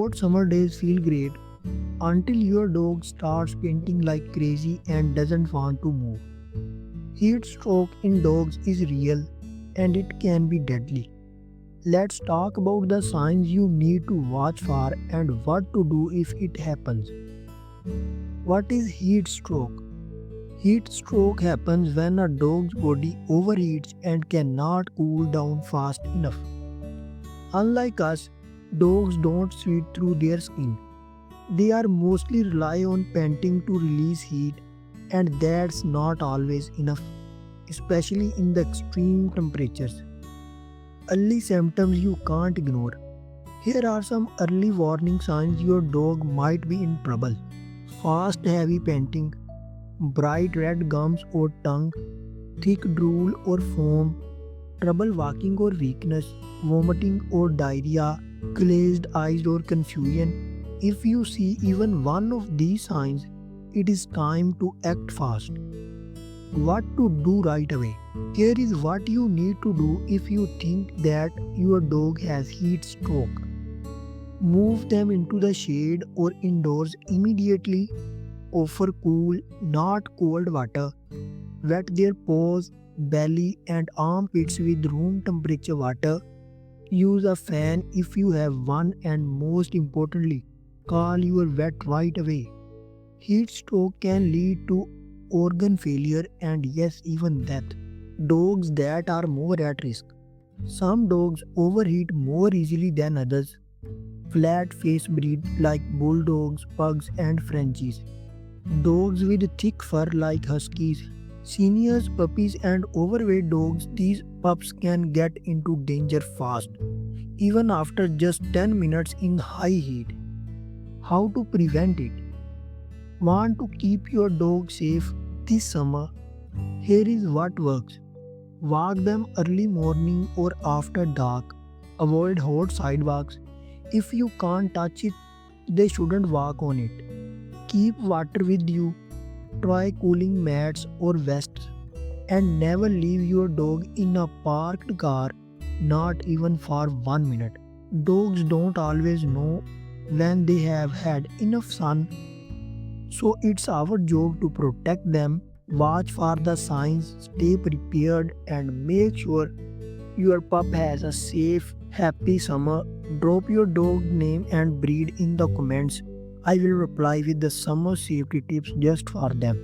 Hot summer days feel great until your dog starts panting like crazy and doesn't want to move. Heat stroke in dogs is real and it can be deadly. Let's talk about the signs you need to watch for and what to do if it happens. What is heat stroke? Heat stroke happens when a dog's body overheats and cannot cool down fast enough. Unlike us, dogs don't sweat through their skin. They are mostly rely on panting to release heat, and that's not always enough, especially in the extreme temperatures. Early symptoms you can't ignore. Here are some early warning signs your dog might be in trouble. Fast heavy panting, bright red gums or tongue, thick drool or foam, trouble walking or weakness, vomiting or diarrhea, glazed eyes or confusion. If you see even one of these signs, it is time to act fast. What to do right away? Here is what you need to do if you think that your dog has heat stroke. Move them into the shade or indoors immediately. Offer cool, not cold water. Wet their paws, belly, and armpits with room temperature water. Use a fan if you have one, and most importantly, call your vet right away. Heat stroke can lead to organ failure and yes, even death. Dogs that are more at risk. Some dogs overheat more easily than others. Flat face breed like bulldogs, pugs, and Frenchies. Dogs with thick fur like huskies. Seniors, puppies, and overweight dogs, these pups can get into danger fast, even after just 10 minutes in high heat. How to prevent it? Want to keep your dog safe this summer? Here is what works. Walk them early morning or after dark. Avoid hot sidewalks. If you can't touch it, they shouldn't walk on it. Keep water with you. Try cooling mats or vests. And never leave your dog in a parked car, not even for 1 minute. Dogs don't always know when they have had enough sun, so it's our job to protect them. Watch for the signs, stay prepared, and make sure your pup has a safe, happy summer. Drop your dog name and breed in the comments. I will reply with the summer safety tips just for them.